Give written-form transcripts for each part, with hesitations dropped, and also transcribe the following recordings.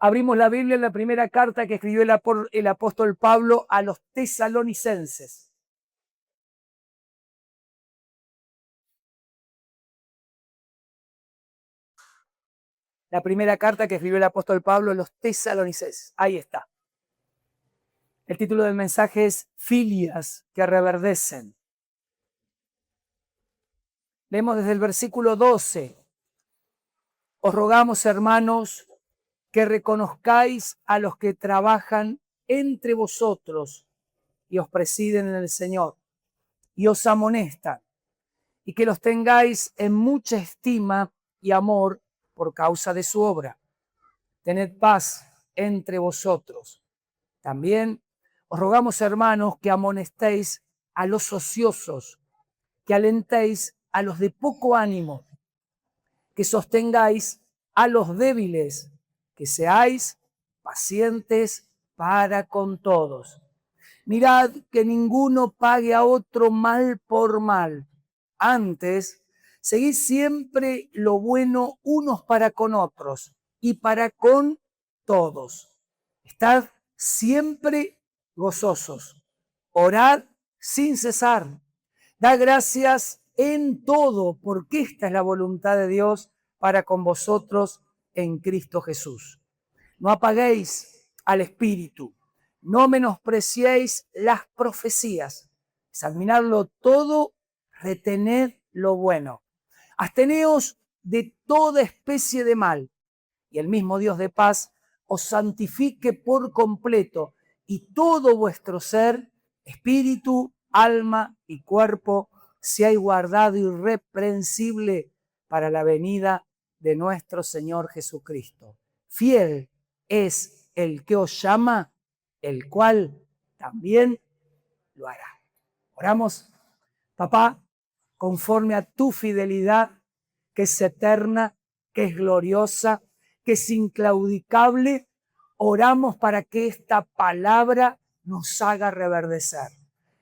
Abrimos la Biblia en la primera carta que escribió el apóstol Pablo a los tesalonicenses. La primera carta que escribió el apóstol Pablo a los tesalonicenses. Ahí está. El título del mensaje es Filias que reverdecen. Leemos desde el versículo 12. Os rogamos, hermanos, que reconozcáis a los que trabajan entre vosotros y os presiden en el Señor y os amonestan, y que los tengáis en mucha estima y amor por causa de su obra. Tened paz entre vosotros. También os rogamos, hermanos, que amonestéis a los ociosos, que alentéis a los de poco ánimo, que sostengáis a los débiles, que seáis pacientes para con todos. Mirad que ninguno pague a otro mal por mal. Antes, seguid siempre lo bueno unos para con otros y para con todos. Estad siempre gozosos. Orad sin cesar. Da gracias en todo, porque esta es la voluntad de Dios para con vosotros en Cristo Jesús. No apaguéis al Espíritu, no menospreciéis las profecías. Examinadlo todo, retened lo bueno. Absteneos de toda especie de mal, y el mismo Dios de paz os santifique por completo, y todo vuestro ser, espíritu, alma y cuerpo, sea guardado irreprensible para la venida de nuestro Señor Jesucristo. Fiel es el que os llama, el cual también lo hará. Oramos. Papá, conforme a tu fidelidad, que es eterna, que es gloriosa, que es inclaudicable, oramos para que esta palabra nos haga reverdecer.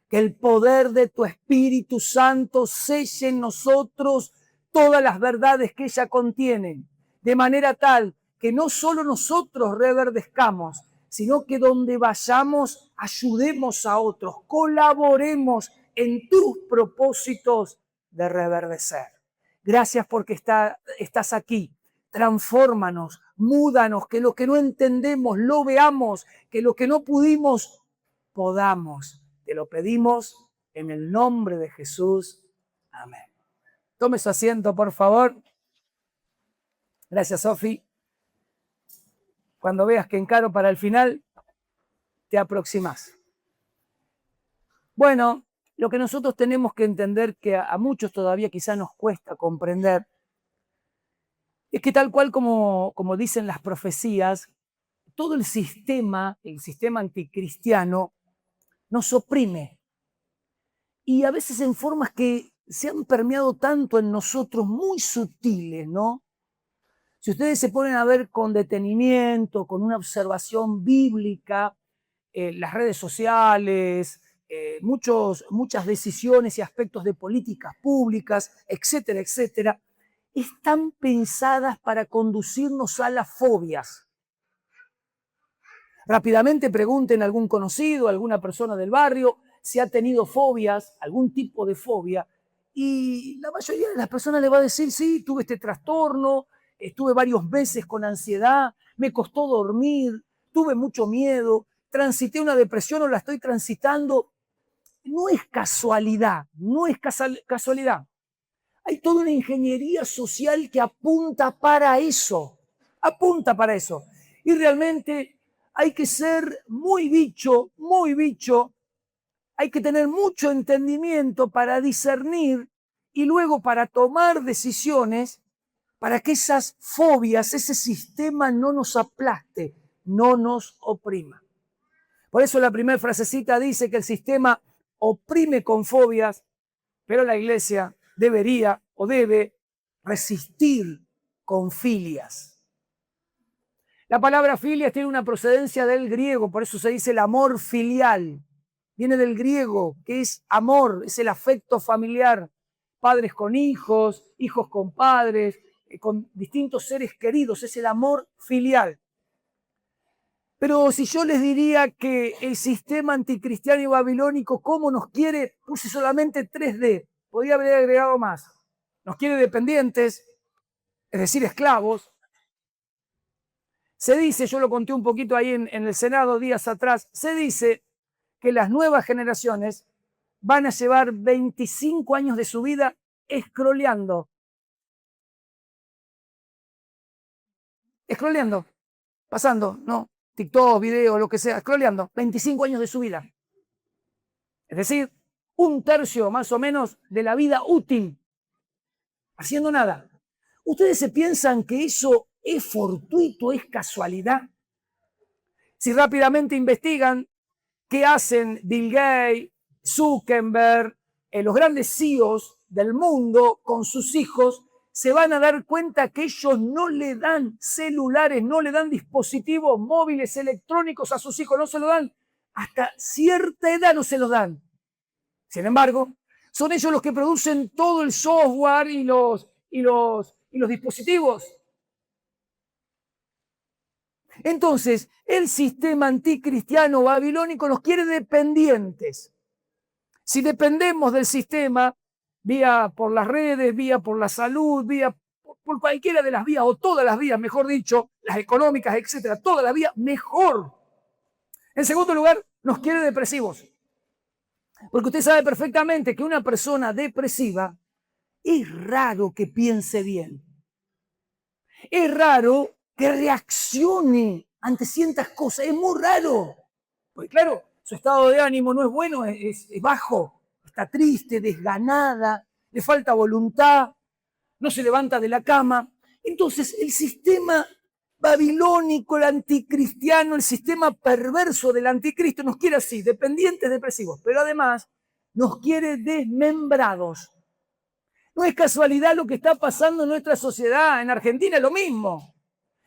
Que el poder de tu Espíritu Santo selle en nosotros todas las verdades que ella contiene, de manera tal que no solo nosotros reverdezcamos, sino que donde vayamos ayudemos a otros, colaboremos en tus propósitos de reverdecer. Gracias porque estás aquí. Transfórmanos, múdanos, que lo que no entendemos lo veamos, que lo que no pudimos podamos. Te lo pedimos en el nombre de Jesús. Amén. Tome su asiento, por favor. Gracias, Sofi. Cuando veas que encaro para el final, te aproximas. Bueno, lo que nosotros tenemos que entender, que a muchos todavía quizá nos cuesta comprender, es que tal cual como dicen las profecías, todo el sistema anticristiano, nos oprime. Y a veces en formas que se han permeado tanto en nosotros, muy sutiles, ¿no? Si ustedes se ponen a ver con detenimiento, con una observación bíblica, las redes sociales, muchas decisiones y aspectos de políticas públicas, etcétera, etcétera, están pensadas para conducirnos a las fobias. Rápidamente pregunten a algún conocido, a alguna persona del barrio, si ha tenido fobias, algún tipo de fobia, y la mayoría de las personas le va a decir, sí, tuve este trastorno, estuve varios meses con ansiedad, me costó dormir, tuve mucho miedo, transité una depresión o la estoy transitando. No es casualidad, no es casualidad. Hay toda una ingeniería social que apunta para eso, Y realmente hay que ser muy bicho, hay que tener mucho entendimiento para discernir y luego para tomar decisiones para que esas fobias, ese sistema no nos aplaste, no nos oprima. Por eso la primera frasecita dice que el sistema oprime con fobias, pero la iglesia debería o debe resistir con filias. La palabra filias tiene una procedencia del griego, por eso se dice el amor filial. viene del griego, que es amor, es el afecto familiar. Padres con hijos, hijos con padres, con distintos seres queridos, es el amor filial. Pero si yo les diría que el sistema anticristiano y babilónico, ¿cómo nos quiere? Puse solamente 3D, podría haber agregado más. Nos quiere dependientes, es decir, esclavos. Se dice, yo lo conté un poquito ahí en el Senado días atrás, se dice que las nuevas generaciones van a llevar 25 años de su vida scrolleando, pasando, ¿no? TikTok, video, lo que sea, scrolleando, 25 años de su vida. Es decir, un tercio más o menos de la vida útil, haciendo nada. ¿Ustedes se piensan que eso es fortuito, es casualidad? Si rápidamente investigan qué hacen Bill Gates, Zuckerberg, los grandes CEOs del mundo con sus hijos, se van a dar cuenta que ellos no le dan celulares, no le dan dispositivos móviles electrónicos a sus hijos, no se lo dan. Hasta cierta edad no se los dan. Sin embargo, son ellos los que producen todo el software y los dispositivos. Entonces, el sistema anticristiano babilónico nos quiere dependientes. Si dependemos del sistema, vía por las redes, vía por la salud, vía por cualquiera de las vías, o todas las vías, mejor dicho, las económicas, etcétera, todas las vías, mejor. En segundo lugar, nos quiere depresivos. Porque usted sabe perfectamente que una persona depresiva es raro que piense bien. Es raro que reaccione ante ciertas cosas. Es muy raro. Porque claro, su estado de ánimo no es bueno, es bajo. Está triste, desganada, le falta voluntad, no se levanta de la cama. Entonces, el sistema babilónico, el anticristiano, el sistema perverso del anticristo nos quiere así, dependientes, depresivos, pero además nos quiere desmembrados. No es casualidad lo que está pasando en nuestra sociedad. En Argentina es lo mismo.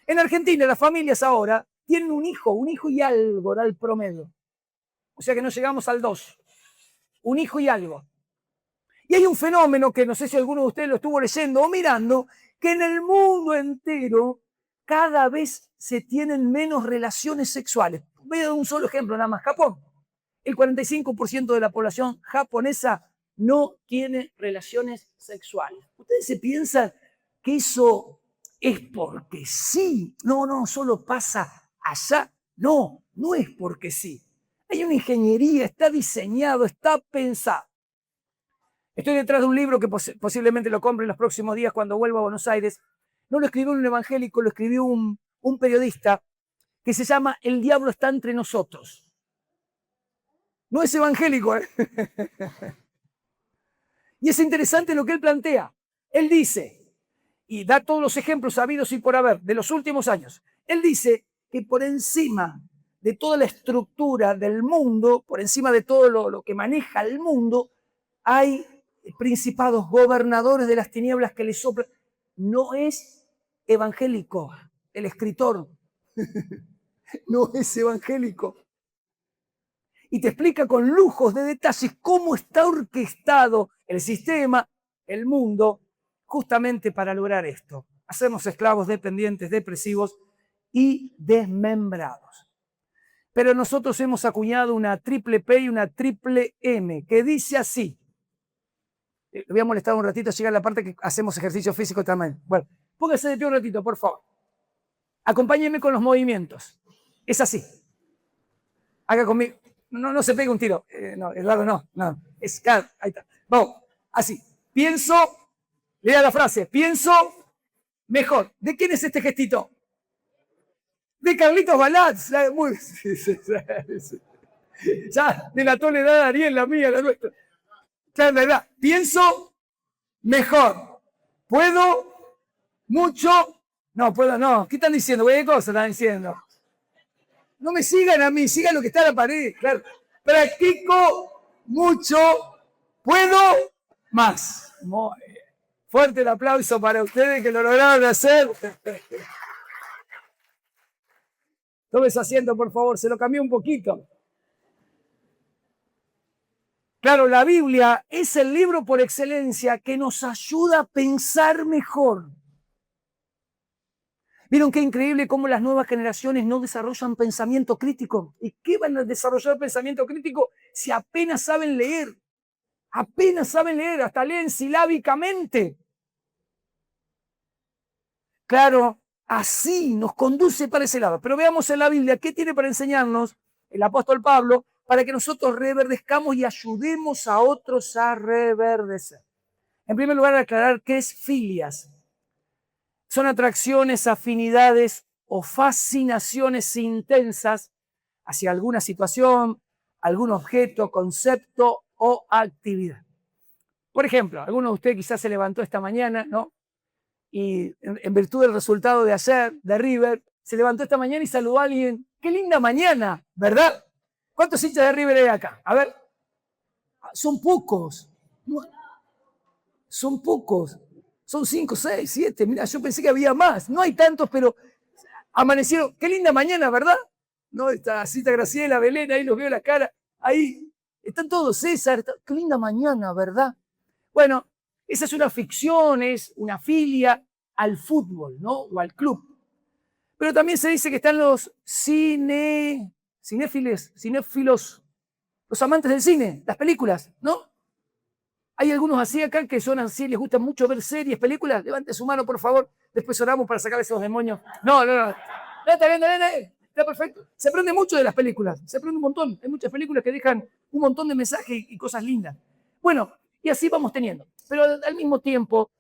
En Argentina las familias ahora tienen un hijo y algo da el promedio. O sea que no llegamos al 2. Un hijo y algo. Y hay un fenómeno que no sé si alguno de ustedes lo estuvo leyendo o mirando, que en el mundo entero cada vez se tienen menos relaciones sexuales. Voy a dar un solo ejemplo nada más, Japón. El 45% de la población japonesa no tiene relaciones sexuales. ¿Ustedes se piensan que eso es porque sí? No, solo pasa allá. No, no es porque sí. Hay una ingeniería, está diseñado, está pensado. Estoy detrás de un libro que posiblemente lo compre en los próximos días cuando vuelva a Buenos Aires. No lo escribió un evangélico, lo escribió un periodista que se llama El diablo está entre nosotros. No es evangélico, ¿eh? Y es interesante lo que él plantea. Él dice, y da todos los ejemplos habidos y por haber de los últimos años, él dice que por encima de toda la estructura del mundo, por encima de todo lo que maneja el mundo, hay principados, gobernadores de las tinieblas que le soplan. No es evangélico el escritor, no es evangélico. Y te explica con lujos de detalles cómo está orquestado el sistema, el mundo, justamente para lograr esto. Hacernos esclavos, dependientes, depresivos y desmembrados. Pero nosotros hemos acuñado una triple P y una triple M, que dice así. Le voy a molestar un ratito, llega la parte que hacemos ejercicio físico también. Bueno, póngase de pie un ratito, por favor. Acompáñenme con los movimientos. Es así. Haga conmigo. No se pegue un tiro. No, Eduardo, no. Es cada. Ahí está. Vamos, así. Pienso, lea la frase, pienso mejor. ¿De quién es este gestito? De Carlitos Balatz. Muy, ya delató la edad de Ariel, la mía, la nuestra. Claro, la edad. Pienso mejor. ¿Puedo? ¿Mucho? No, puedo, no. ¿Qué están diciendo? ¿Qué cosa están diciendo? No me sigan a mí, sigan lo que está en la pared. Claro. Practico mucho, puedo más. Muy bien. Fuerte el aplauso para ustedes que lo lograron hacer. Tómese asiento, por favor, se lo cambié un poquito. Claro, la Biblia es el libro por excelencia que nos ayuda a pensar mejor. ¿Vieron qué increíble cómo las nuevas generaciones no desarrollan pensamiento crítico? ¿Y qué van a desarrollar pensamiento crítico si apenas saben leer? Apenas saben leer, hasta leen silábicamente. Claro, así nos conduce para ese lado. Pero veamos en la Biblia qué tiene para enseñarnos el apóstol Pablo para que nosotros reverdezcamos y ayudemos a otros a reverdecer. En primer lugar, aclarar qué es filias. Son atracciones, afinidades o fascinaciones intensas hacia alguna situación, algún objeto, concepto o actividad. Por ejemplo, alguno de ustedes quizás se levantó esta mañana, ¿no? Y en virtud del resultado de ayer, de River, se levantó esta mañana y saludó a alguien. ¡Qué linda mañana! ¿Verdad? ¿Cuántos hinchas de River hay acá? A ver, son pocos. Son pocos. Son 5, 6, 7. Mira, yo pensé que había más. No hay tantos, pero amanecieron. ¡Qué linda mañana!, ¿verdad? No, está Cita Graciela, Belén, ahí los veo la cara. Ahí están todos, César. ¡Qué linda mañana!, ¿verdad? Bueno, esa es una ficción, es una filia al fútbol, ¿no? O al club. Pero también se dice que están los cinéfilos, los amantes del cine, las películas, ¿no? Hay algunos así acá que son así, les gusta mucho ver series, películas. Levante su mano, por favor. Después oramos para sacar esos demonios. No. Está bien, está perfecto. Se aprende mucho de las películas, se aprende un montón. Hay muchas películas que dejan un montón de mensajes y cosas lindas. Bueno, y así vamos teniendo. Pero al mismo tiempo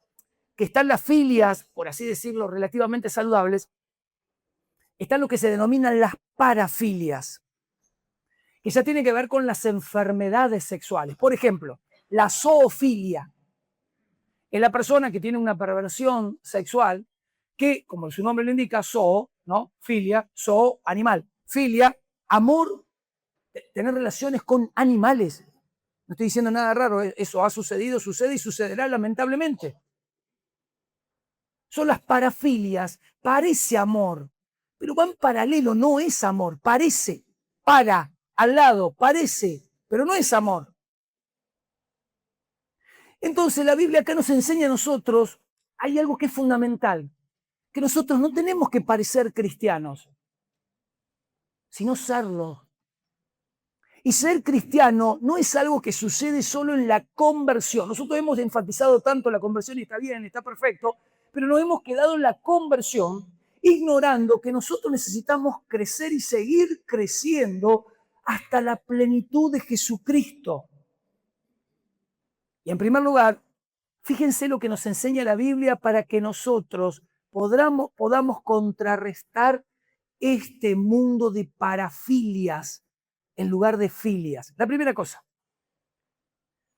que están las filias, por así decirlo, relativamente saludables, están lo que se denominan las parafilias, que ya tiene que ver con las enfermedades sexuales. Por ejemplo, la zoofilia es la persona que tiene una perversión sexual que, como su nombre lo indica, zoo, ¿no? Filia, zoo, animal. Filia, amor, tener relaciones con animales. No estoy diciendo nada raro, eso ha sucedido, sucede y sucederá lamentablemente. Son las parafilias, parece amor, pero va en paralelo, no es amor, parece, para, al lado, parece, pero no es amor. Entonces la Biblia acá nos enseña a nosotros, hay algo que es fundamental, que nosotros no tenemos que parecer cristianos, sino serlo. Y ser cristiano no es algo que sucede solo en la conversión. Nosotros hemos enfatizado tanto la conversión y está bien, está perfecto, pero nos hemos quedado en la conversión ignorando que nosotros necesitamos crecer y seguir creciendo hasta la plenitud de Jesucristo. Y en primer lugar, fíjense lo que nos enseña la Biblia para que nosotros podamos contrarrestar este mundo de parafilias en lugar de filias. La primera cosa,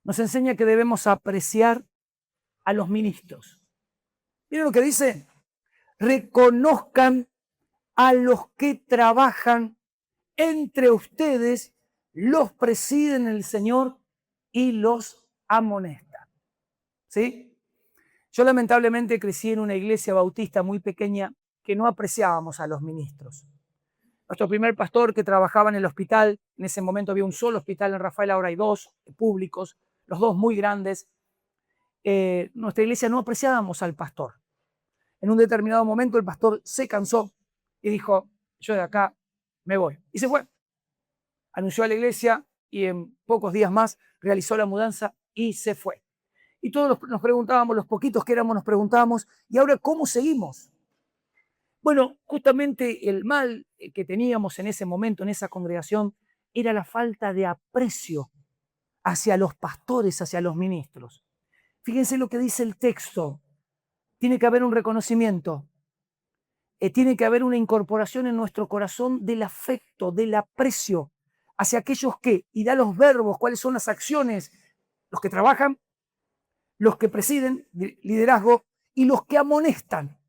nos enseña que debemos apreciar a los ministros. Miren lo que dice, reconozcan a los que trabajan entre ustedes, los presiden el Señor y los amonestan. ¿Sí? Yo lamentablemente crecí en una iglesia bautista muy pequeña que no apreciábamos a los ministros. Nuestro primer pastor que trabajaba en el hospital, en ese momento había un solo hospital en Rafael, ahora hay dos públicos, los dos muy grandes. Nuestra iglesia no apreciábamos al pastor. En un determinado momento el pastor se cansó y dijo, yo de acá me voy. Y se fue. Anunció a la iglesia y en pocos días más realizó la mudanza y se fue. Y todos nos preguntábamos, los poquitos que éramos, nos preguntábamos, ¿y ahora cómo seguimos? Bueno, justamente el mal que teníamos en ese momento, en esa congregación, era la falta de aprecio hacia los pastores, hacia los ministros. Fíjense lo que dice el texto. Tiene que haber un reconocimiento, tiene que haber una incorporación en nuestro corazón del afecto, del aprecio hacia aquellos que, y da los verbos, cuáles son las acciones, los que trabajan, los que presiden liderazgo y los que amonestan.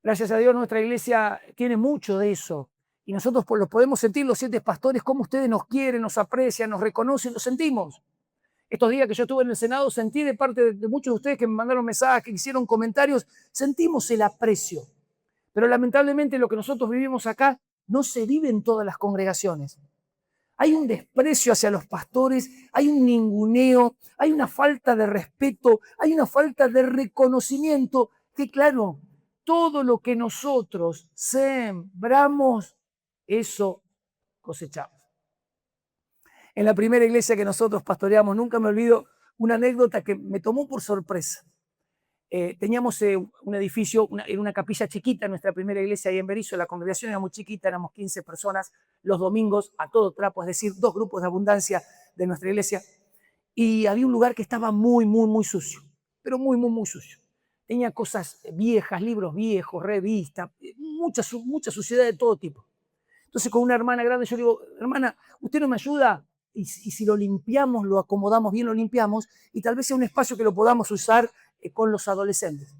Gracias a Dios nuestra iglesia tiene mucho de eso y nosotros lo podemos sentir los 7 pastores, cómo ustedes nos quieren, nos aprecian, nos reconocen, lo sentimos. Estos días que yo estuve en el Senado sentí de parte de muchos de ustedes que me mandaron mensajes, que hicieron comentarios, sentimos el aprecio. Pero lamentablemente lo que nosotros vivimos acá no se vive en todas las congregaciones. hay un desprecio hacia los pastores, hay un ninguneo, hay una falta de respeto, hay una falta de reconocimiento, que claro, todo lo que nosotros sembramos, eso cosechamos. En la primera iglesia que nosotros pastoreamos, nunca me olvido una anécdota que me tomó por sorpresa. Teníamos un edificio, era una capilla chiquita en nuestra primera iglesia ahí en Berisso, la congregación era muy chiquita, éramos 15 personas los domingos a todo trapo, es decir, 2 grupos de abundancia de nuestra iglesia, y había un lugar que estaba muy, muy, muy sucio, pero muy, muy, muy sucio. Tenía cosas viejas, libros viejos, revistas, mucha suciedad de todo tipo. Entonces con una hermana grande yo le digo, hermana, ¿usted no me ayuda? Y si lo limpiamos, lo acomodamos bien, lo limpiamos, y tal vez sea un espacio que lo podamos usar con los adolescentes.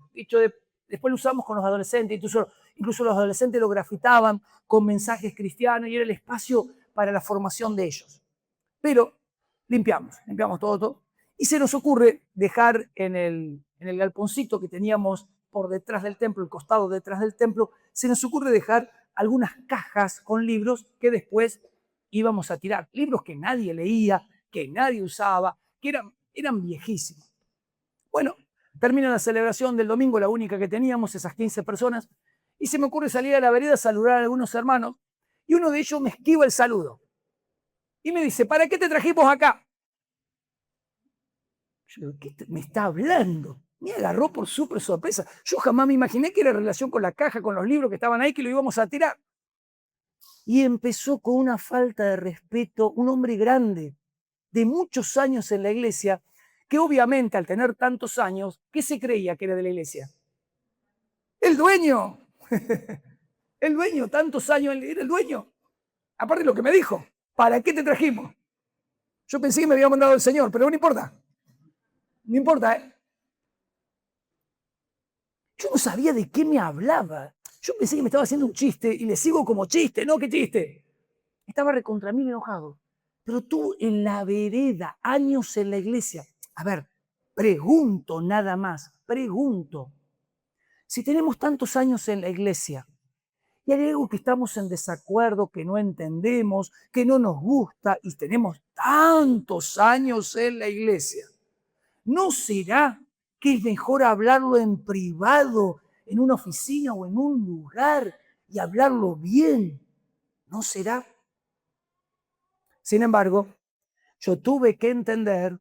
Después lo usamos con los adolescentes, incluso los adolescentes lo grafitaban con mensajes cristianos y era el espacio para la formación de ellos. Pero limpiamos todo. Y se nos ocurre dejar en el galponcito que teníamos por detrás del templo, el costado detrás del templo, se nos ocurre dejar algunas cajas con libros que después íbamos a tirar. Libros que nadie leía, que nadie usaba, que eran viejísimos. Bueno, termina la celebración del domingo, la única que teníamos, esas 15 personas, y se me ocurre salir a la vereda a saludar a algunos hermanos, y uno de ellos me esquiva el saludo. Y me dice, ¿para qué te trajimos acá? Yo digo, ¿qué me está hablando? Me agarró por súper sorpresa. Yo jamás me imaginé que era relación con la caja, con los libros que estaban ahí, que lo íbamos a tirar. Y empezó con una falta de respeto, un hombre grande, de muchos años en la iglesia, que obviamente al tener tantos años, ¿qué se creía que era de la iglesia? El dueño. El dueño, tantos años, era el dueño. Aparte de lo que me dijo, ¿para qué te trajimos? Yo pensé que me había mandado el Señor, pero no importa. No importa, ¿eh? Yo no sabía de qué me hablaba. Yo pensé que me estaba haciendo un chiste y le sigo como chiste. No, ¿qué chiste? Estaba recontra mí enojado. Pero tú en la vereda, años en la iglesia. A ver, pregunto nada más, pregunto. Si tenemos tantos años en la iglesia y hay algo que estamos en desacuerdo, que no entendemos, que no nos gusta y tenemos tantos años en la iglesia, ¿no será que es mejor hablarlo en privado, en una oficina o en un lugar y hablarlo bien? ¿No será? Sin embargo, yo tuve que entender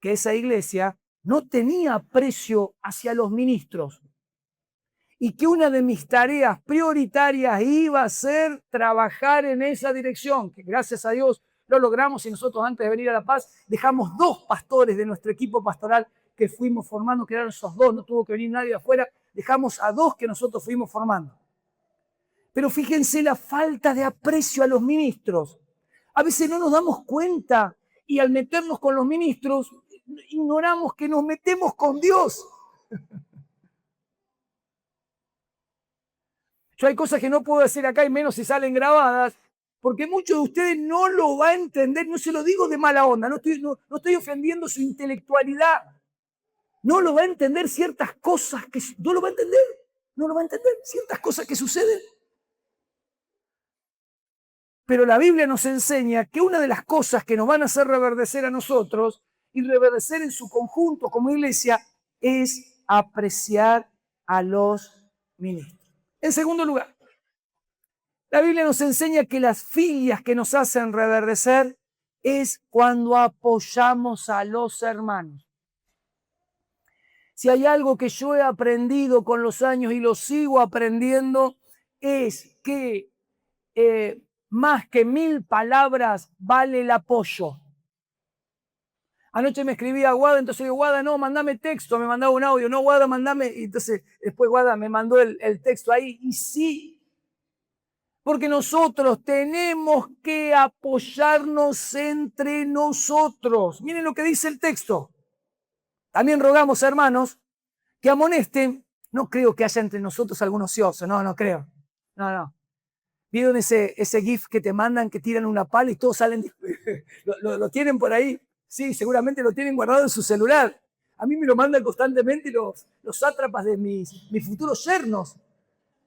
que esa iglesia no tenía aprecio hacia los ministros y que una de mis tareas prioritarias iba a ser trabajar en esa dirección, que gracias a Dios lo logramos y nosotros antes de venir a La Paz dejamos 2 pastores de nuestro equipo pastoral que fuimos formando, que eran esos 2, no tuvo que venir nadie de afuera, dejamos a 2 que nosotros fuimos formando. Pero fíjense la falta de aprecio a los ministros. A veces no nos damos cuenta y al meternos con los ministros ignoramos que nos metemos con Dios. Yo hay cosas que no puedo decir acá y menos si salen grabadas, porque muchos de ustedes no lo van a entender, no se lo digo de mala onda, no estoy ofendiendo su intelectualidad. No lo va a entender ciertas cosas que no lo va a entender ciertas cosas que suceden. Pero la Biblia nos enseña que una de las cosas que nos van a hacer reverdecer a nosotros y reverdecer en su conjunto como iglesia es apreciar a los ministros. En segundo lugar, la Biblia nos enseña que las filias que nos hacen reverdecer es cuando apoyamos a los hermanos. Si hay algo que yo he aprendido con los años y lo sigo aprendiendo, es que más que 1000 palabras vale el apoyo. Anoche me escribía Guada, entonces digo, Guada, no, mandame texto, me mandaba un audio, no, Guada, mandame, y entonces después Guada me mandó el texto ahí, y sí, porque nosotros tenemos que apoyarnos entre nosotros. Miren lo que dice el texto. También rogamos, hermanos, que amonesten. No creo que haya entre nosotros algún ocioso, no creo. No. ¿Vieron ese GIF que te mandan, que tiran una pala y todos salen? ¿Lo tienen por ahí? Sí, seguramente lo tienen guardado en su celular. A mí me lo mandan constantemente los sátrapas de mis futuros yernos.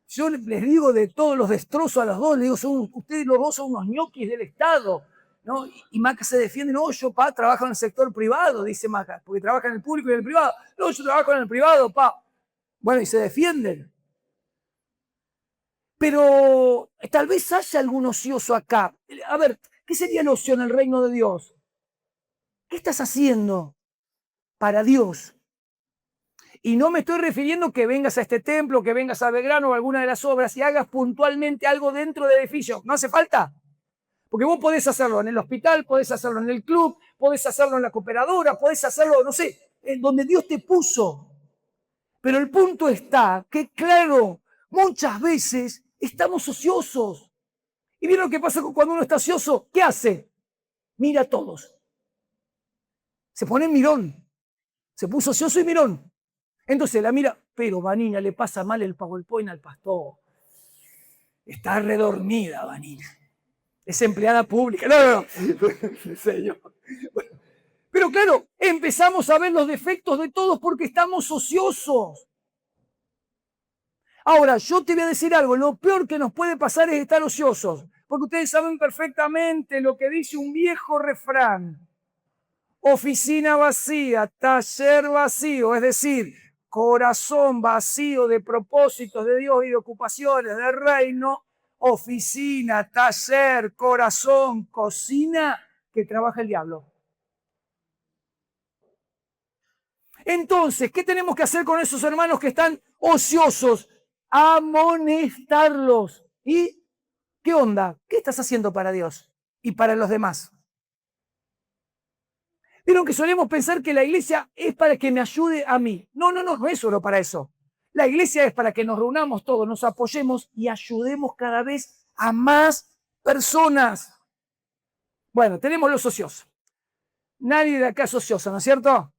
Yo les digo de todos los destrozos a los dos, les digo, ustedes los dos son unos ñoquis del Estado. ¿no? Y Maca se defiende, no, yo, pa, trabajo en el sector privado, dice Maca, porque trabaja en el público y en el privado. No, yo trabajo en el privado, pa. Bueno, y se defienden. Pero tal vez haya algún ocioso acá. A ver, ¿qué sería el ocio en el reino de Dios? ¿Qué estás haciendo para Dios? Y no me estoy refiriendo que vengas a este templo, que vengas a Belgrano o a alguna de las obras y hagas puntualmente algo dentro del edificio. No hace falta. Porque vos podés hacerlo en el hospital, podés hacerlo en el club, podés hacerlo en la cooperadora, podés hacerlo, no sé, en donde Dios te puso. Pero el punto está que, claro, muchas veces estamos ociosos. ¿Y vieron lo que pasa cuando uno está ocioso? ¿Qué hace? Mira a todos. Se pone en mirón. Se puso ocioso y mirón. Entonces la mira, pero Vanina le pasa mal el PowerPoint al pastor. Está redormida, Vanina. Es empleada pública. No. Señor. Pero claro, empezamos a ver los defectos de todos porque estamos ociosos. Ahora, yo te voy a decir algo, lo peor que nos puede pasar es estar ociosos, porque ustedes saben perfectamente lo que dice un viejo refrán. Oficina vacía, taller vacío, es decir, corazón vacío de propósitos de Dios y de ocupaciones del reino, oficina, taller, corazón, cocina, que trabaja el diablo. Entonces, ¿qué tenemos que hacer con esos hermanos que están ociosos? Amonestarlos. ¿Y qué onda? ¿Qué estás haciendo para Dios y para los demás? Vieron que solemos pensar que la iglesia es para que me ayude a mí. No, no es solo para eso. La iglesia es para que nos reunamos todos, nos apoyemos y ayudemos cada vez a más personas. Bueno, tenemos los ociosos. Nadie de acá es ocioso, ¿no es cierto?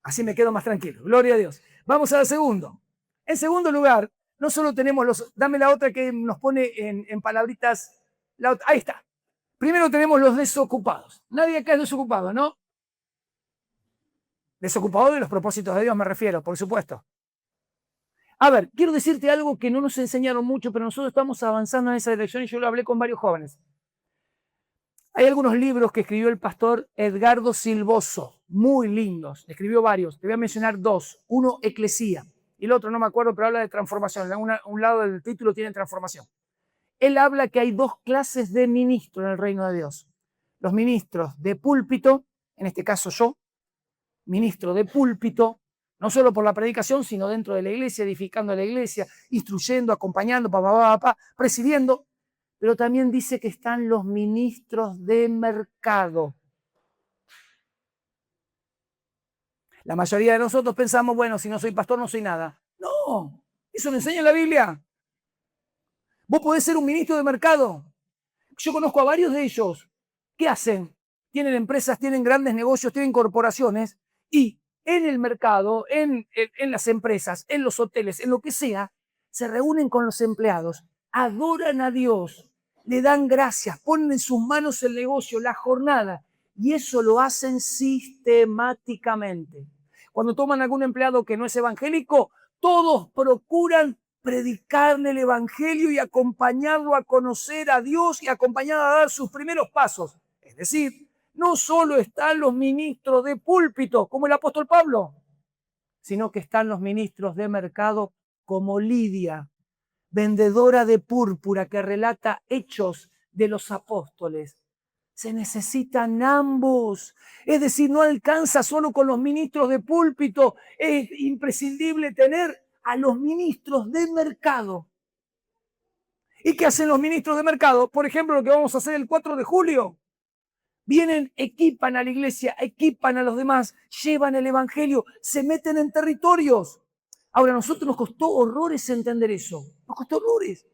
Así me quedo más tranquilo. Gloria a Dios. Vamos al segundo. En segundo lugar, no solo tenemos los... Dame la otra que nos pone en palabritas. Ahí está. Primero tenemos los desocupados. Nadie acá es desocupado, ¿no? Desocupado de los propósitos de Dios me refiero, por supuesto. A ver, quiero decirte algo que no nos enseñaron mucho, pero nosotros estamos avanzando en esa dirección y yo lo hablé con varios jóvenes. Hay algunos libros que escribió el pastor Edgardo Silvoso, muy lindos. Escribió varios. Te voy a mencionar dos. Uno, Eclesía, y el otro no me acuerdo, pero habla de transformación. Un lado del título tiene transformación. Él habla que hay dos clases de ministros en el reino de Dios. Los ministros de púlpito, en este caso yo, ministro de púlpito, no solo por la predicación, sino dentro de la iglesia, edificando la iglesia, instruyendo, acompañando, presidiendo. Pero también dice que están los ministros de mercado. La mayoría de nosotros pensamos, bueno, si no soy pastor no soy nada. No, eso lo enseña la Biblia. Vos podés ser un ministro de mercado. Yo conozco a varios de ellos. ¿Qué hacen? Tienen empresas, tienen grandes negocios, tienen corporaciones y en el mercado, en las empresas, en los hoteles, en lo que sea, se reúnen con los empleados, adoran a Dios, le dan gracias, ponen en sus manos el negocio, la jornada, y eso lo hacen sistemáticamente. Cuando toman algún empleado que no es evangélico, todos procuran predicarle el evangelio y acompañarlo a conocer a Dios y acompañarlo a dar sus primeros pasos. Es decir, no solo están los ministros de púlpito, como el apóstol Pablo, sino que están los ministros de mercado como Lidia, vendedora de púrpura que relata hechos de los apóstoles. Se necesitan ambos. Es decir, no alcanza solo con los ministros de púlpito. Es imprescindible tener a los ministros de mercado. ¿Y qué hacen los ministros de mercado? Por ejemplo, lo que vamos a hacer el 4 de julio. Vienen, equipan a la iglesia, equipan a los demás, llevan el evangelio, se meten en territorios. Ahora, a nosotros nos costó horrores entender eso. Nos costó horrores.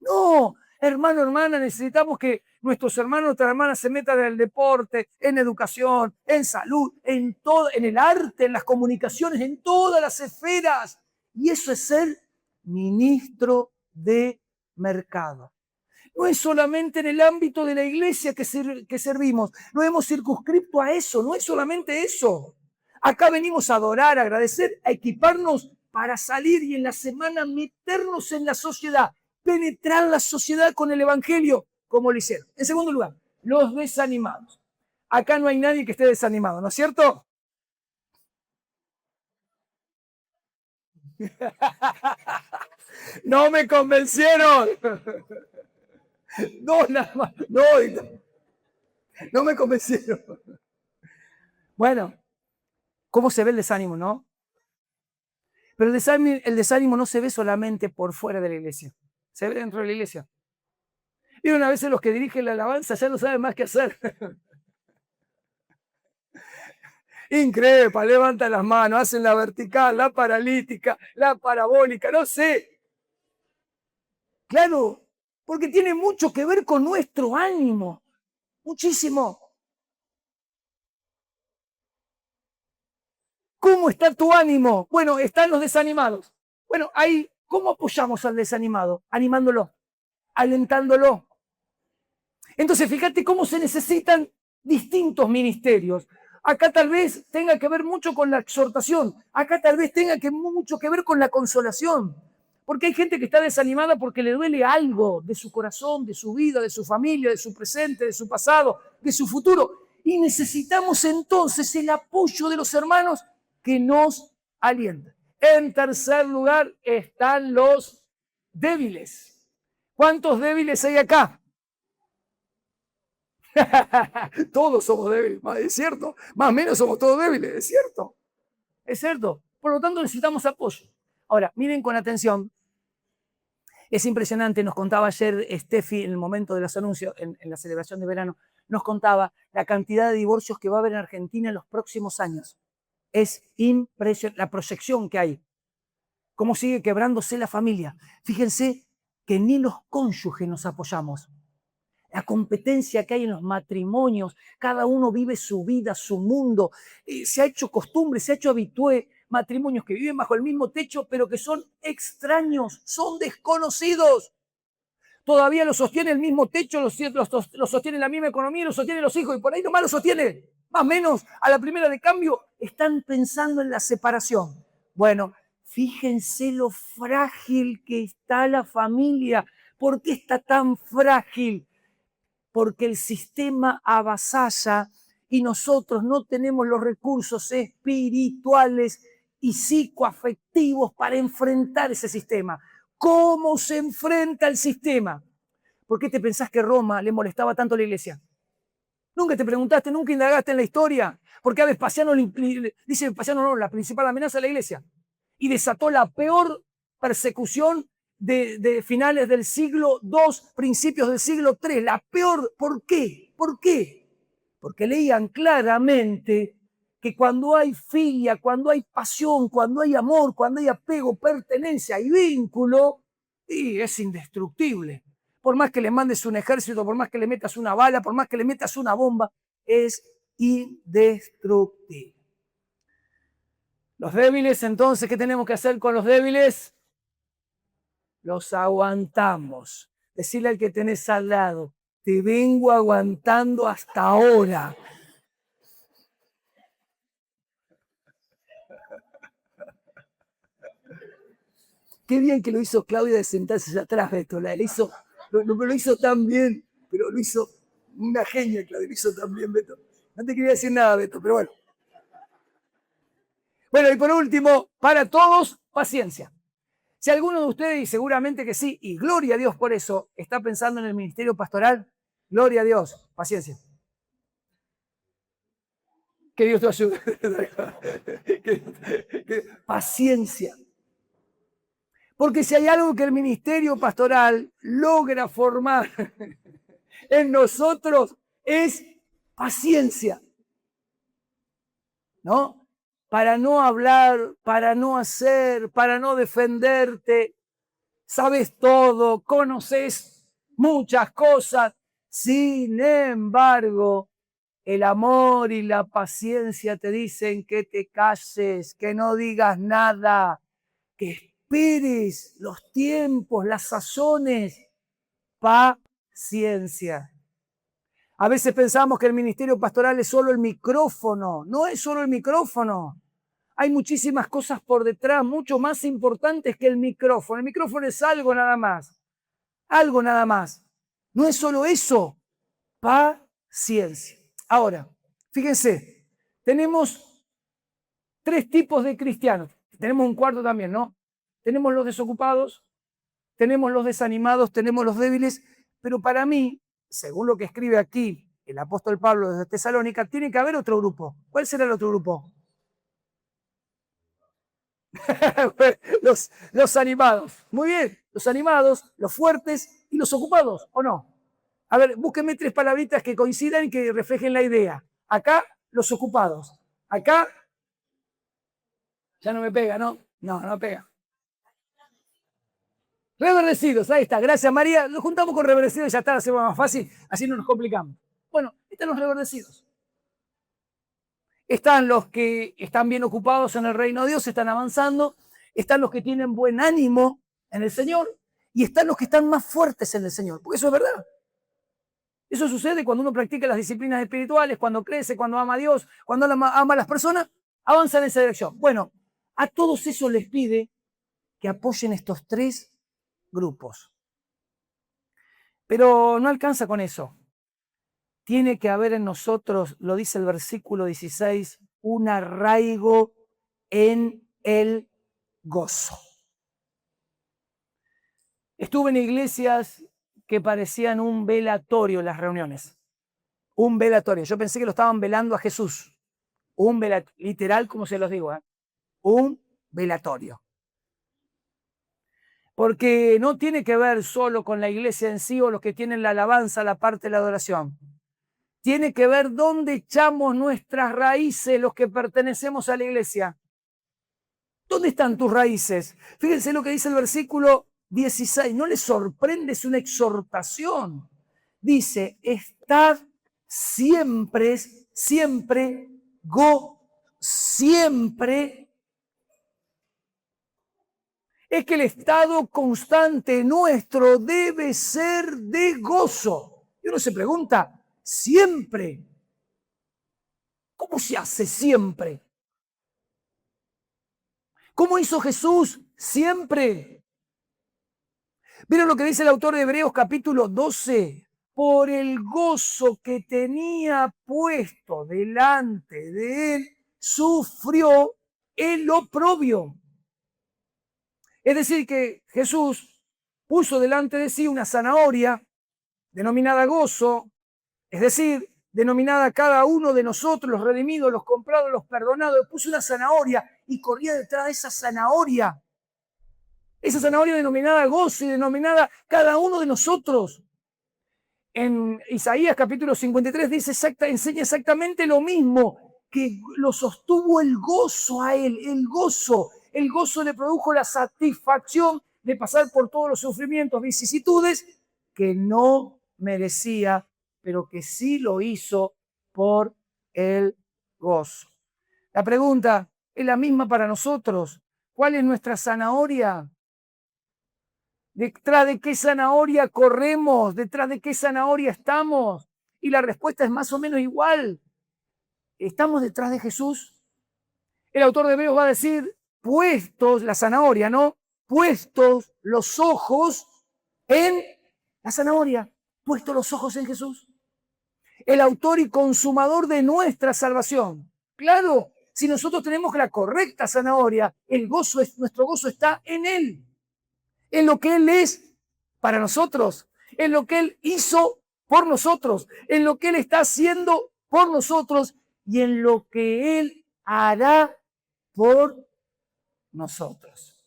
No, hermano, hermana, necesitamos que nuestros hermanos, nuestras hermanas se metan en el deporte, en educación, en salud, en todo, en el arte, en las comunicaciones, en todas las esferas. Y eso es ser ministro de mercado. No es solamente en el ámbito de la iglesia que servimos, no hemos circunscrito a eso, no es solamente eso. Acá venimos a adorar, a agradecer, a equiparnos para salir y en la semana meternos en la sociedad, penetrar la sociedad con el evangelio, como lo hicieron. En segundo lugar, los desanimados. Acá no hay nadie que esté desanimado, ¿no es cierto? No me convencieron. No, nada más. No, no me convencieron. Bueno, ¿cómo se ve el desánimo, no? Pero el desánimo no se ve solamente por fuera de la iglesia, se ve dentro de la iglesia. Y una vez los que dirigen la alabanza ya no saben más qué hacer. Increpa, levantan las manos, hacen la vertical, la paralítica, la parabólica, no sé. Claro, porque tiene mucho que ver con nuestro ánimo, muchísimo. ¿Cómo está tu ánimo? Bueno, están los desanimados. Bueno, ahí, ¿cómo apoyamos al desanimado? Animándolo, alentándolo. Entonces, fíjate cómo se necesitan distintos ministerios. Acá tal vez tenga que ver mucho con la exhortación. Acá tal vez tenga mucho que ver con la consolación. Porque hay gente que está desanimada porque le duele algo de su corazón, de su vida, de su familia, de su presente, de su pasado, de su futuro. Y necesitamos entonces el apoyo de los hermanos que nos alientan. En tercer lugar están los débiles. ¿Cuántos débiles hay acá? Todos somos débiles, es cierto. Más o menos somos todos débiles, es cierto. Es cierto. Por lo tanto, necesitamos apoyo. Ahora, miren con atención. Es impresionante, nos contaba ayer Steffi en el momento de los anuncios, en la celebración de verano, nos contaba la cantidad de divorcios que va a haber en Argentina en los próximos años. Es impresionante la proyección que hay. Cómo sigue quebrándose la familia. Fíjense que ni los cónyuges nos apoyamos. La competencia que hay en los matrimonios, cada uno vive su vida, su mundo, se ha hecho costumbre, se ha hecho habitué, matrimonios que viven bajo el mismo techo, pero que son extraños, son desconocidos. Todavía los sostiene el mismo techo, los sostiene la misma economía, los sostienen los hijos, y por ahí nomás los sostiene, más o menos, a la primera de cambio, están pensando en la separación. Bueno, fíjense lo frágil que está la familia. ¿Por qué está tan frágil? Porque el sistema avasalla y nosotros no tenemos los recursos espirituales y psicoafectivos para enfrentar ese sistema. ¿Cómo se enfrenta el sistema? ¿Por qué te pensás que Roma le molestaba tanto a la iglesia? Nunca te preguntaste, nunca indagaste en la historia. Porque a Vespasiano, dice Vespasiano, no, la principal amenaza es la iglesia. Y desató la peor persecución de finales del siglo II, principios del siglo III. La peor, ¿por qué? ¿Por qué? Porque leían claramente que cuando hay filia, cuando hay pasión, cuando hay amor, cuando hay apego, pertenencia y vínculo, y es indestructible. Por más que le mandes un ejército, por más que le metas una bala, por más que le metas una bomba, es indestructible. Los débiles, entonces, ¿qué tenemos que hacer con los débiles? Los aguantamos. Decirle al que tenés al lado, te vengo aguantando hasta ahora. Qué bien que lo hizo Claudia de sentarse allá atrás, Beto. Lo hizo tan bien, pero lo hizo una genia, Claudia, lo hizo tan bien, Beto. No te quería decir nada, Beto, pero bueno. Bueno, y por último, para todos, paciencia. Si alguno de ustedes, y seguramente que sí, y gloria a Dios por eso, está pensando en el ministerio pastoral, gloria a Dios, paciencia. Que Dios te ayude. Paciencia. Porque si hay algo que el ministerio pastoral logra formar en nosotros es paciencia. ¿No? Para no hablar, para no hacer, para no defenderte. Sabes todo, conoces muchas cosas. Sin embargo, el amor y la paciencia te dicen que te calles, que no digas nada, que esperes los tiempos, las sazones. Paciencia. A veces pensamos que el ministerio pastoral es solo el micrófono. No es solo el micrófono. Hay muchísimas cosas por detrás, mucho más importantes que el micrófono. El micrófono es algo nada más. Algo nada más. No es solo eso. Paciencia. ciencia. Ahora, fíjense, tenemos 3 tipos de cristianos. Tenemos un cuarto también, ¿no? Tenemos los desocupados, tenemos los desanimados, tenemos los débiles, pero para mí, según lo que escribe aquí el apóstol Pablo desde Tesalónica, tiene que haber otro grupo. ¿Cuál será el otro grupo? los animados. Muy bien, los animados, los fuertes y los ocupados, ¿o no? A ver, búsquenme 3 palabritas que coincidan y que reflejen la idea. Acá, los ocupados. Acá, ya no me pega, ¿no? No, no pega. Reverdecidos, ahí está. Gracias, María. Lo juntamos con reverdecidos y ya está, lo hacemos más fácil, así no nos complicamos. Bueno, están los reverdecidos. Están los que están bien ocupados en el reino de Dios, están avanzando. Están los que tienen buen ánimo en el Señor. Y están los que están más fuertes en el Señor. Porque eso es verdad. Eso sucede cuando uno practica las disciplinas espirituales, cuando crece, cuando ama a Dios, cuando ama a las personas, avanza en esa dirección. Bueno, a todos esos les pide que apoyen estos 3 grupos. Pero no alcanza con eso. Tiene que haber en nosotros, lo dice el versículo 16, un arraigo en el gozo. Estuve en iglesias que parecían un velatorio las reuniones. Un velatorio. Yo pensé que lo estaban velando a Jesús. Un velatorio, literal, como se los digo, un velatorio. Porque no tiene que ver solo con la iglesia en sí o los que tienen la alabanza, la parte de la adoración. Tiene que ver dónde echamos nuestras raíces los que pertenecemos a la iglesia. ¿Dónde están tus raíces? Fíjense lo que dice el versículo 16. ¿No les sorprende? Es una exhortación. Dice, estad siempre, siempre, siempre. Es que el estado constante nuestro debe ser de gozo. Y uno se pregunta, ¿siempre? ¿Cómo se hace siempre? ¿Cómo hizo Jesús siempre? Miren lo que dice el autor de Hebreos capítulo 12. Por el gozo que tenía puesto delante de él, sufrió el oprobio. Es decir, que Jesús puso delante de sí una zanahoria denominada gozo, es decir, denominada cada uno de nosotros, los redimidos, los comprados, los perdonados, puso una zanahoria y corría detrás de esa zanahoria denominada gozo y denominada cada uno de nosotros. En Isaías capítulo 53 enseña exactamente lo mismo, que lo sostuvo el gozo a él, el gozo le produjo la satisfacción de pasar por todos los sufrimientos, vicisitudes que no merecía, pero que sí lo hizo por el gozo. La pregunta es la misma para nosotros. ¿Cuál es nuestra zanahoria? ¿Detrás de qué zanahoria corremos? ¿Detrás de qué zanahoria estamos? Y la respuesta es más o menos igual. ¿Estamos detrás de Jesús? El autor de Hebreos va a decir, puestos, la zanahoria, ¿no? Puestos los ojos en la zanahoria, puestos los ojos en Jesús. El autor y consumador de nuestra salvación. Claro, si nosotros tenemos la correcta zanahoria, nuestro gozo está en Él. En lo que Él es para nosotros, en lo que Él hizo por nosotros, en lo que Él está haciendo por nosotros y en lo que Él hará por nosotros.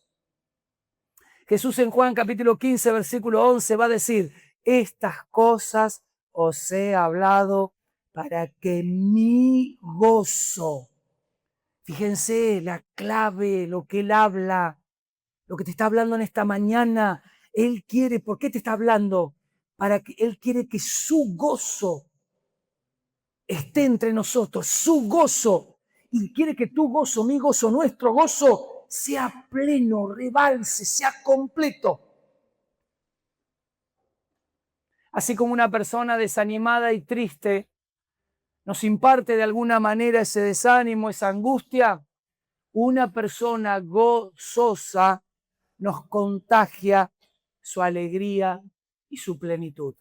Jesús en Juan capítulo 15, versículo 11 va a decir, estas cosas os he hablado para que mi gozo, fíjense la clave, lo que Él habla, lo que te está hablando en esta mañana, Él quiere, ¿por qué te está hablando? Para que Él quiere que su gozo esté entre nosotros, su gozo. Y quiere que tu gozo, mi gozo, nuestro gozo sea pleno, rebalse, sea completo. Así como una persona desanimada y triste nos imparte de alguna manera ese desánimo, esa angustia, una persona gozosa nos contagia su alegría y su plenitud.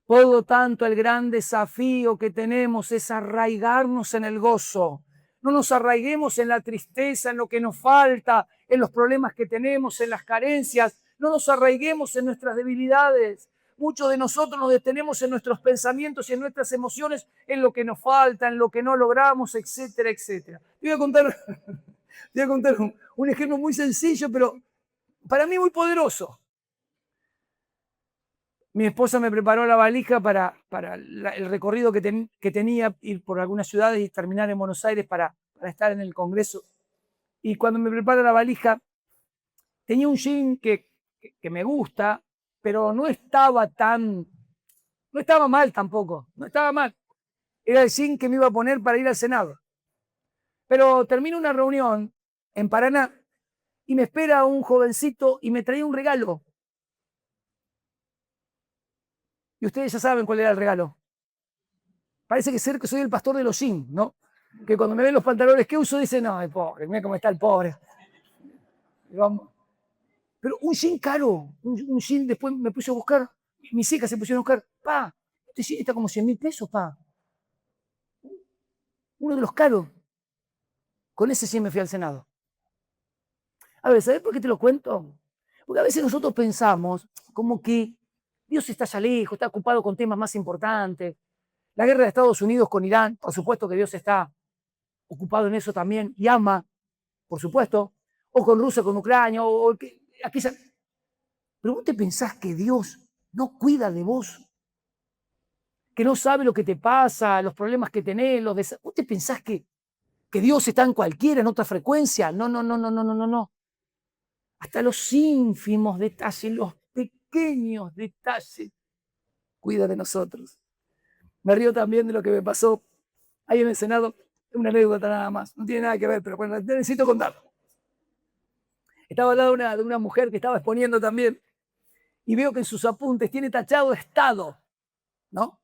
Por lo tanto, el gran desafío que tenemos es arraigarnos en el gozo. No nos arraiguemos en la tristeza, en lo que nos falta, en los problemas que tenemos, en las carencias. No nos arraiguemos en nuestras debilidades. Muchos de nosotros nos detenemos en nuestros pensamientos y en nuestras emociones, en lo que nos falta, en lo que no logramos, etcétera, etcétera. Te voy a contar, te voy a contar un ejemplo muy sencillo, pero para mí muy poderoso. Mi esposa me preparó la valija para el recorrido que tenía, ir por algunas ciudades y terminar en Buenos Aires para estar en el Congreso. Y cuando me prepara la valija, tenía un jean que me gusta, pero no estaba mal tampoco, no estaba mal. Era el jean que me iba a poner para ir al Senado. Pero termino una reunión en Paraná y me espera un jovencito y me traía un regalo. Y ustedes ya saben cuál era el regalo. Parece que ser que soy el pastor de los jeans, ¿no? Que cuando me ven los pantalones que uso dicen, no, el pobre, mira cómo está el pobre. Pero un jean caro, un jean después me puse a buscar, mis hijas se pusieron a buscar, pa, este jean está como 100.000 pesos, pa. Uno de los caros. Con ese jean me fui al Senado. A ver, ¿sabes por qué te lo cuento? Porque a veces nosotros pensamos como que Dios está allá lejos, está ocupado con temas más importantes. La guerra de Estados Unidos con Irán, por supuesto que Dios está ocupado en eso también y ama, por supuesto, o con Rusia, con Ucrania, aquí. Pero vos te pensás que Dios no cuida de vos, que no sabe lo que te pasa, los problemas que tenés, vos te pensás que Dios está en cualquiera, en otra frecuencia. No, no, no, no, no, no, no, no. Hasta los ínfimos detalles, los pequeños detalles, cuida de nosotros. Me río también de lo que me pasó ahí en el Senado, una anécdota nada más, no tiene nada que ver, pero bueno, necesito contarlo. Estaba al lado de una mujer que estaba exponiendo también y veo que en sus apuntes tiene tachado Estado, ¿no?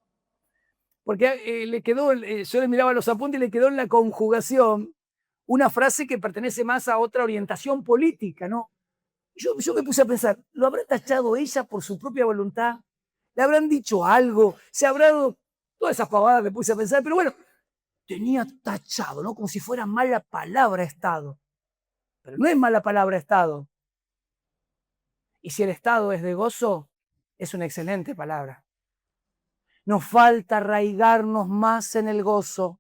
Porque le quedó, yo le miraba los apuntes y le quedó en la conjugación una frase que pertenece más a otra orientación política, ¿no? Yo me puse a pensar, ¿lo habrá tachado ella por su propia voluntad? ¿Le habrán dicho algo? ¿Se habrá dado todas esas pavadas? Me puse a pensar, pero bueno, tenía tachado, ¿no? Como si fuera mala palabra Estado. Pero no es mala palabra Estado. Y si el Estado es de gozo, es una excelente palabra. Nos falta arraigarnos más en el gozo.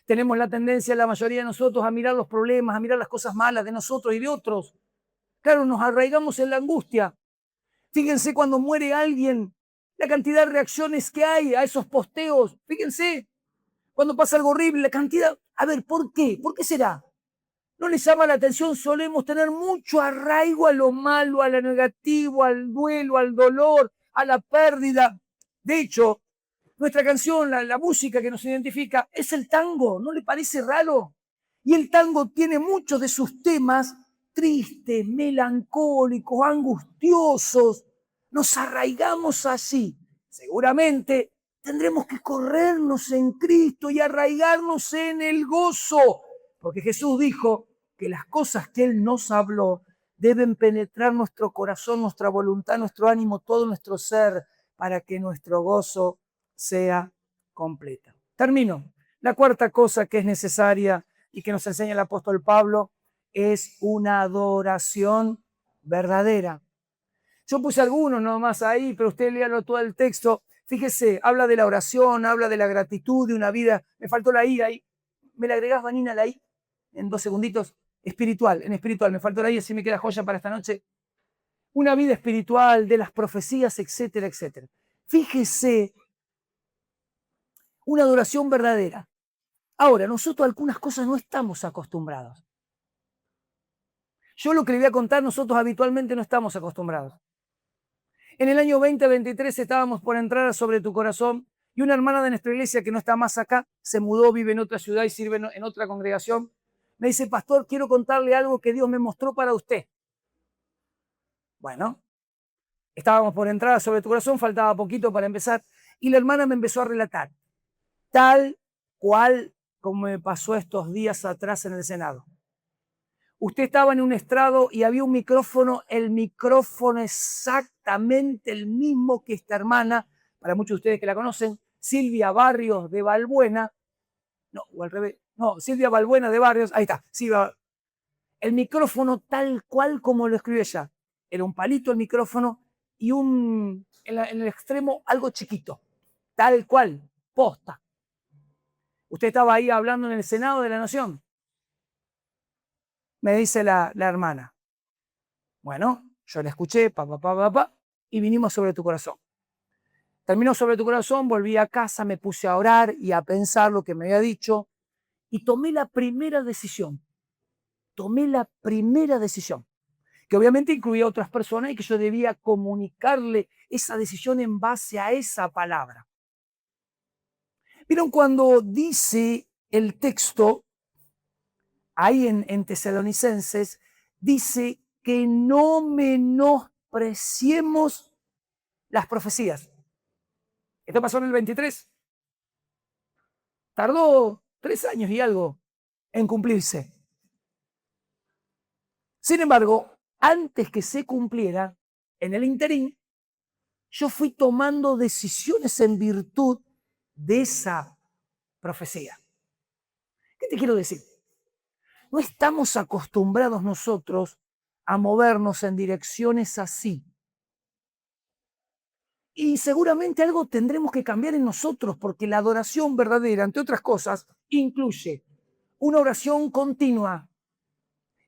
Tenemos la tendencia, la mayoría de nosotros, a mirar los problemas, a mirar las cosas malas de nosotros y de otros. Claro, nos arraigamos en la angustia. Fíjense cuando muere alguien, la cantidad de reacciones que hay a esos posteos. Fíjense, cuando pasa algo horrible, la cantidad. A ver, ¿por qué? ¿Por qué será? ¿No les llama la atención? Solemos tener mucho arraigo a lo malo, a lo negativo, al duelo, al dolor, a la pérdida. De hecho, nuestra canción, la música que nos identifica, es el tango. ¿No le parece raro? Y el tango tiene muchos de sus temas tristes, melancólicos, angustiosos. Nos arraigamos así. Seguramente tendremos que corrernos en Cristo y arraigarnos en el gozo. Porque Jesús dijo que las cosas que Él nos habló deben penetrar nuestro corazón, nuestra voluntad, nuestro ánimo, todo nuestro ser, para que nuestro gozo sea completa. Termino. La cuarta cosa que es necesaria y que nos enseña el apóstol Pablo es una adoración verdadera. Yo puse algunos nomás ahí, pero usted léalo todo el texto. Fíjese, habla de la oración, habla de la gratitud, de una vida. Me faltó la I ahí. ¿Me la agregás, Vanina, la I? En 2 segunditos. Espiritual, en espiritual. Me faltó la I, así me queda joya para esta noche. Una vida espiritual, de las profecías, etcétera, etcétera. Fíjese, una adoración verdadera. Ahora, nosotros a algunas cosas no estamos acostumbrados. Yo lo que le voy a contar, nosotros habitualmente no estamos acostumbrados. En el año 2023 estábamos por entrar a Sobre tu Corazón y una hermana de nuestra iglesia que no está más acá, se mudó, vive en otra ciudad y sirve en otra congregación, me dice, pastor, quiero contarle algo que Dios me mostró para usted. Bueno, estábamos por entrar a Sobre tu Corazón, faltaba poquito para empezar, y la hermana me empezó a relatar, tal cual como me pasó estos días atrás en el Senado. Usted estaba en un estrado y había un micrófono, el micrófono exactamente el mismo que esta hermana, para muchos de ustedes que la conocen, Silvia Barrios de Balbuena, no, o al revés, no, Silvia Balbuena de Barrios, ahí está, Silvia, el micrófono tal cual como lo escribió ella. Era un palito el micrófono y en el extremo algo chiquito, tal cual, posta. Usted estaba ahí hablando en el Senado de la Nación, me dice la hermana. Bueno, yo la escuché, y vinimos sobre tu corazón. Terminó sobre tu corazón, volví a casa, me puse a orar y a pensar lo que me había dicho y tomé la primera decisión. Tomé la primera decisión, que obviamente incluía a otras personas y que yo debía comunicarle esa decisión en base a esa palabra. ¿Vieron cuando dice el texto, ahí en Tesalonicenses, dice que no menospreciemos las profecías? Esto pasó en el 23. Tardó 3 años y algo en cumplirse. Sin embargo, antes que se cumpliera, en el interín, yo fui tomando decisiones en virtud de esa profecía. ¿Qué te quiero decir? No estamos acostumbrados nosotros a movernos en direcciones así. Y seguramente algo tendremos que cambiar en nosotros, porque la adoración verdadera, entre otras cosas, incluye una oración continua,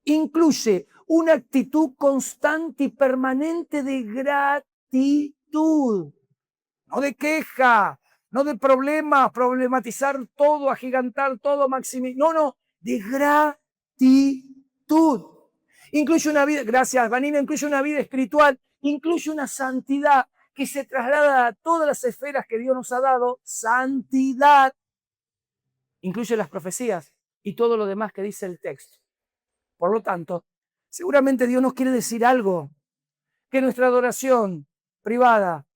incluye una actitud constante y permanente de gratitud, no de queja, no de problemas, problematizar todo, agigantar todo, maximizar, no, de gratitud. Incluye una vida, gracias Vanina, incluye una vida espiritual, incluye una santidad que se traslada a todas las esferas que Dios nos ha dado, santidad, incluye las profecías y todo lo demás que dice el texto. Por lo tanto, seguramente Dios nos quiere decir algo, que nuestra adoración privada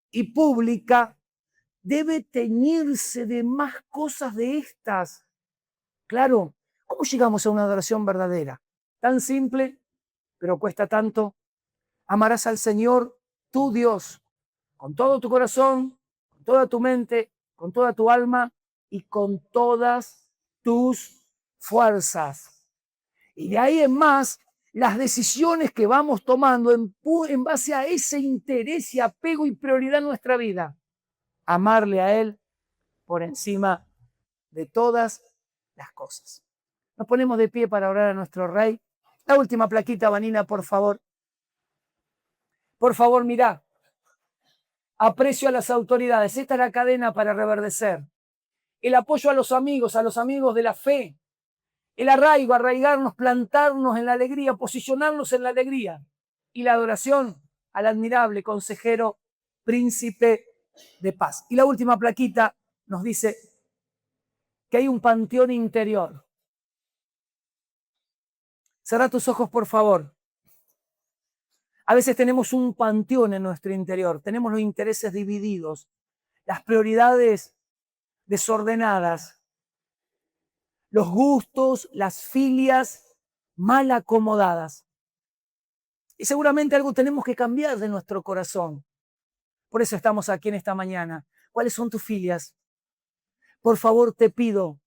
y pública debe teñirse de más cosas de estas. Claro, ¿cómo llegamos a una adoración verdadera? Tan simple, pero cuesta tanto. Amarás al Señor, tu Dios, con todo tu corazón, con toda tu mente, con toda tu alma y con todas tus fuerzas. Y de ahí en más, las decisiones que vamos tomando en base a ese interés y apego y prioridad en nuestra vida. Amarle a Él por encima de todas las cosas. Nos ponemos de pie para orar a nuestro Rey. La última plaquita, Vanina, por favor. Por favor, mirá. Aprecio a las autoridades. Esta es la cadena para reverdecer. El apoyo a los amigos de la fe. El arraigo, arraigarnos, plantarnos en la alegría, posicionarnos en la alegría. Y la adoración al admirable consejero, príncipe de paz. Y la última plaquita nos dice que hay un panteón interior. Cerrá tus ojos, por favor. A veces tenemos un panteón en nuestro interior, tenemos los intereses divididos, las prioridades desordenadas, los gustos, las filias mal acomodadas. Y seguramente algo tenemos que cambiar de nuestro corazón. Por eso estamos aquí en esta mañana. ¿Cuáles son tus filias? Por favor te pido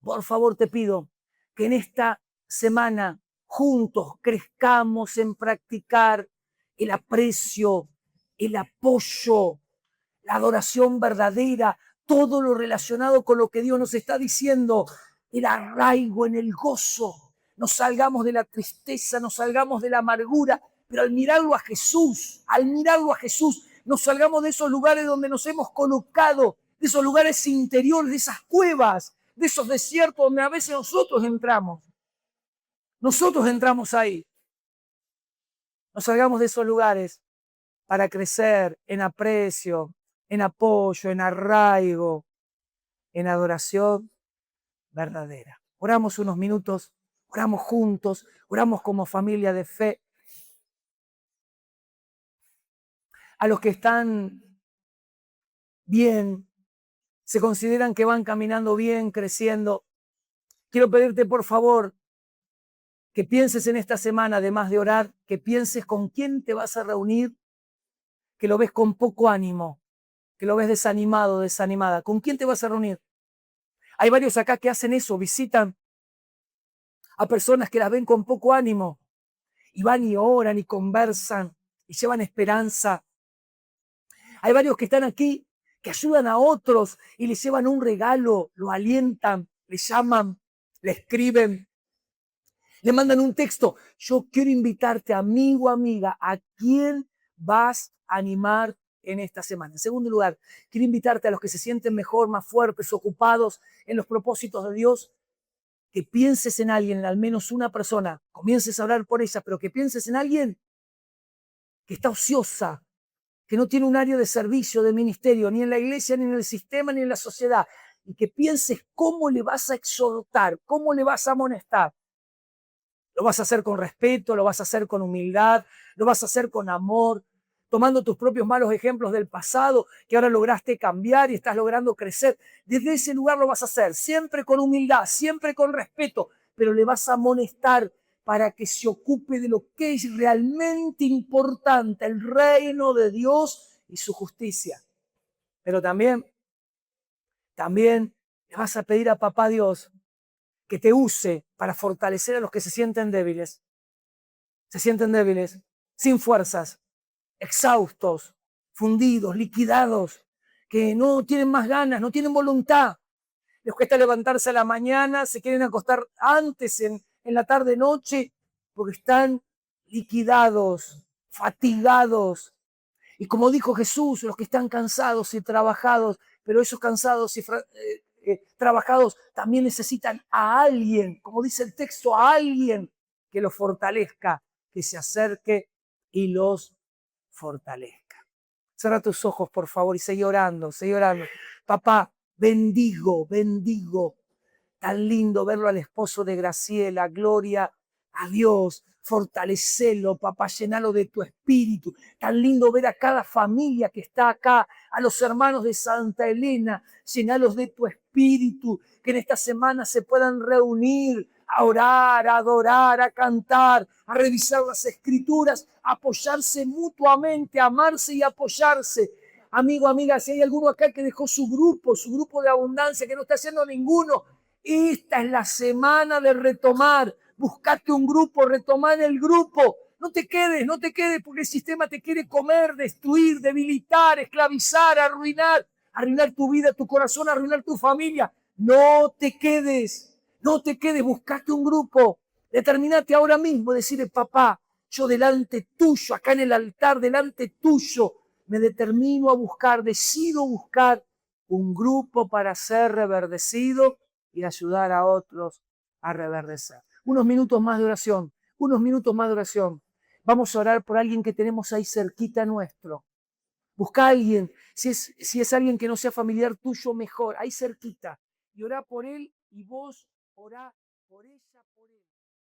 que en esta semana juntos crezcamos en practicar el aprecio, el apoyo, la adoración verdadera, todo lo relacionado con lo que Dios nos está diciendo, el arraigo en el gozo. Nos salgamos de la tristeza, nos salgamos de la amargura, pero al mirarlo a Jesús, nos salgamos de esos lugares donde nos hemos colocado, de esos lugares interiores, de esas cuevas, de esos desiertos donde a veces nosotros entramos. Nosotros entramos ahí. Nos salgamos de esos lugares para crecer en aprecio, en apoyo, en arraigo, en adoración verdadera. Oramos unos minutos, oramos juntos, oramos como familia de fe. A los que están bien, se consideran que van caminando bien, creciendo, quiero pedirte por favor que pienses en esta semana, además de orar, que pienses con quién te vas a reunir, que lo ves con poco ánimo, que lo ves desanimado, desanimada, ¿con quién te vas a reunir? Hay varios acá que hacen eso, visitan a personas que las ven con poco ánimo y van y oran y conversan y llevan esperanza. Hay varios que están aquí que ayudan a otros y les llevan un regalo, lo alientan, le llaman, le escriben, le mandan un texto. Yo quiero invitarte, amigo, amiga, ¿a quién vas a animar en esta semana? En segundo lugar, quiero invitarte a los que se sienten mejor, más fuertes, ocupados en los propósitos de Dios, que pienses en alguien, al menos una persona, comiences a orar por ella, pero que pienses en alguien que está ociosa, que no tiene un área de servicio, de ministerio, ni en la iglesia, ni en el sistema, ni en la sociedad, y que pienses cómo le vas a exhortar, cómo le vas a amonestar. Lo vas a hacer con respeto, lo vas a hacer con humildad, lo vas a hacer con amor, tomando tus propios malos ejemplos del pasado que ahora lograste cambiar y estás logrando crecer. Desde ese lugar lo vas a hacer, siempre con humildad, siempre con respeto, pero le vas a amonestar para que se ocupe de lo que es realmente importante, el reino de Dios y su justicia. Pero también le vas a pedir a Papá Dios que te use para fortalecer a los que se sienten débiles, sin fuerzas, exhaustos, fundidos, liquidados, que no tienen más ganas, no tienen voluntad. Les cuesta levantarse a la mañana, se quieren acostar antes en la tarde noche, porque están liquidados, fatigados. Y como dijo Jesús, los que están cansados y trabajados, pero esos cansados y trabajados también necesitan a alguien, como dice el texto, a alguien que los fortalezca, que se acerque y los fortalezca. Cierra tus ojos, por favor, y sigue orando, sigue orando. Papá, bendigo. Tan lindo verlo al esposo de Graciela, gloria a Dios. Fortalecelo, papá, llenalo de tu espíritu. Tan lindo ver a cada familia que está acá, a los hermanos de Santa Elena, llenalos de tu espíritu, que en esta semana se puedan reunir, a orar, a adorar, a cantar, a revisar las escrituras, a apoyarse mutuamente, a amarse y apoyarse. Amigo, amiga, si hay alguno acá que dejó su grupo de abundancia, que no está haciendo ninguno, esta es la semana de retomar. Buscate un grupo, retomar el grupo. No te quedes, porque el sistema te quiere comer, destruir, debilitar, esclavizar, arruinar tu vida, tu corazón, arruinar tu familia. No te quedes, buscate un grupo. Determinate ahora mismo, decirle, papá, yo delante tuyo, acá en el altar, delante tuyo, me determino a buscar, decido buscar un grupo para ser reverdecido y ayudar a otros a reverdecer. Unos minutos más de oración. Vamos a orar por alguien que tenemos ahí cerquita nuestro. Busca a alguien, si es alguien que no sea familiar tuyo, mejor, ahí cerquita. Y orá por él y vos orá por ella, por él.